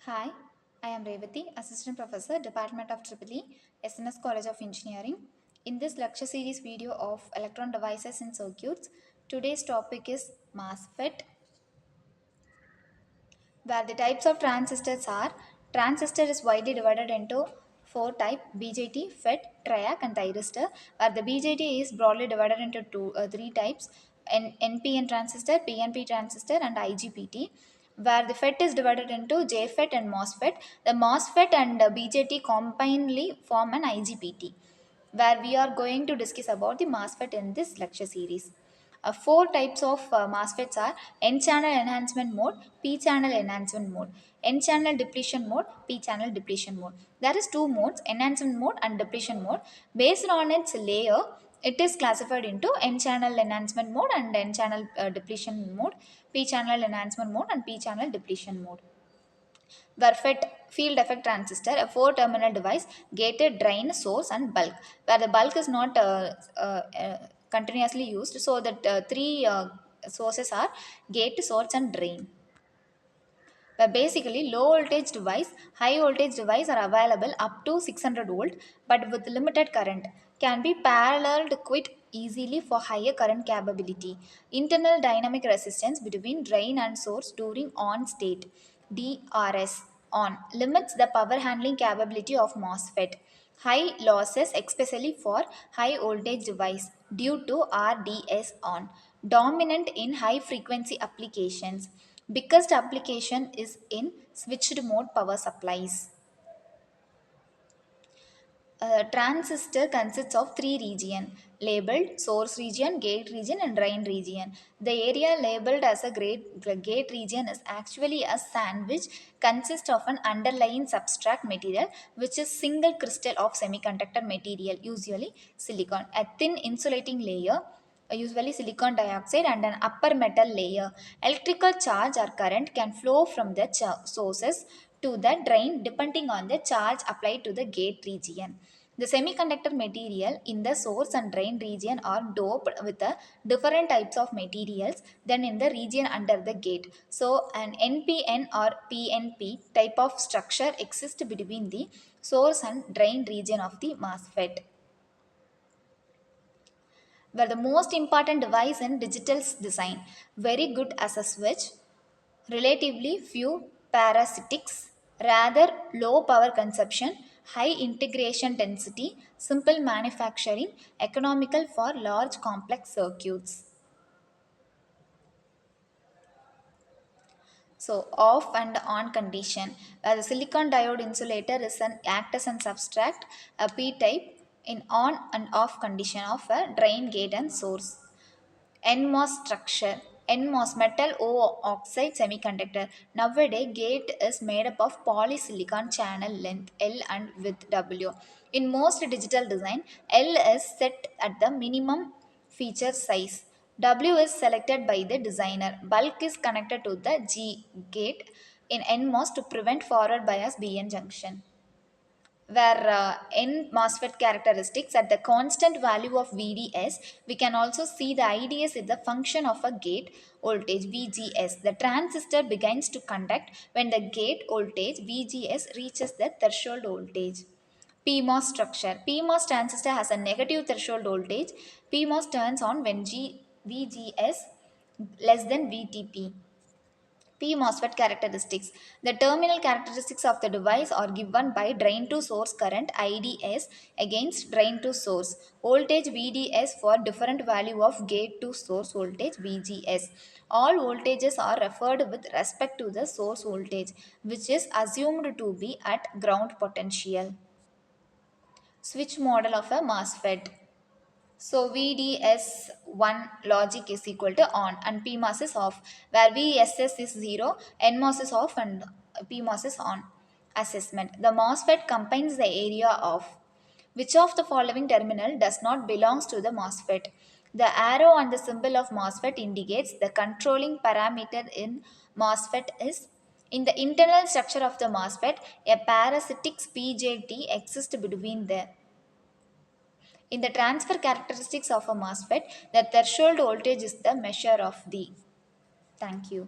Hi, I am Revathi, Assistant Professor, Department of EEE, SNS College of Engineering. In this lecture series video of electron devices and circuits, today's topic is Mosfet, where the types of transistors are. Transistor is widely divided into four types: BJT, FET, triac and thyristor, where the BJT is broadly divided into three types: NPN transistor, PNP transistor and IGBT, where the FET is divided into JFET and MOSFET. The MOSFET and BJT combinedly form an IGBT, where we are going to discuss about the MOSFET in this lecture series. Four types of MOSFETs are N-channel enhancement mode, P-channel enhancement mode, N-channel depletion mode, P-channel depletion mode. There is two modes, enhancement mode and depletion mode. Based on its layer, it is classified into N-channel enhancement mode and N-channel depletion mode, P-channel enhancement mode and P-channel depletion mode. Where FET, field effect transistor, a four terminal device, gated, drain, source and bulk, where the bulk is not continuously used, so that three sources are gate, source and drain. Where basically low voltage device, high voltage device are available up to 600 volt, but with limited current, can be paralleled quite easily for higher current capability. Internal dynamic resistance between drain and source during on state, DRS on, limits the power handling capability of MOSFET. High losses, especially for high voltage device, due to RDS on, dominant in high frequency applications. Biggest application is in switched mode power supplies. A transistor consists of three regions labeled source region, gate region and drain region. The area labeled as a gate region is actually a sandwich, consists of an underlying substrate material which is single crystal of semiconductor material, usually silicon, a thin insulating layer, usually silicon dioxide, and an upper metal layer. Electrical charge or current can flow from the sources to the drain depending on the charge applied to the gate region. The semiconductor material in the source and drain region are doped with different types of materials than in the region under the gate. So an NPN or PNP type of structure exists between the source and drain region of the MOSFET. Were the most important device in digital design, very good as a switch, relatively few parasitics, rather low power consumption, high integration density, simple manufacturing, economical for large complex circuits. So off and on condition, where the silicon diode insulator is an act as an substrate, a p-type, in on and off condition of a drain, gate and source. NMOS structure. NMOS, metal O oxide semiconductor. Nowadays, gate is made up of polysilicon channel length L and width W. In most digital design, L is set at the minimum feature size. W is selected by the designer. Bulk is connected to the G gate in NMOS to prevent forward bias BN junction, where in MOSFET characteristics at the constant value of VDS, we can also see the IDS is the function of a gate voltage VGS. The transistor begins to conduct when the gate voltage VGS reaches the threshold voltage. PMOS structure. PMOS transistor has a negative threshold voltage. PMOS turns on when VGS less than VTP. P MOSFET characteristics. The terminal characteristics of the device are given by drain to source current IDS against drain to source voltage VDS for different value of gate to source voltage VGS. All voltages are referred with respect to the source voltage, which is assumed to be at ground potential. Switch model of a MOSFET. So VDS1 logic is equal to on and PMOS is off, where VSS is 0, NMOS is off and PMOS is on. Assessment. The MOSFET combines the area of which of the following terminal does not belongs to the MOSFET. The arrow and the symbol of MOSFET indicates the controlling parameter in MOSFET is in the internal structure of the MOSFET, a parasitic PJT exists between the in the transfer characteristics of a MOSFET, the threshold voltage is the measure of the. Thank you.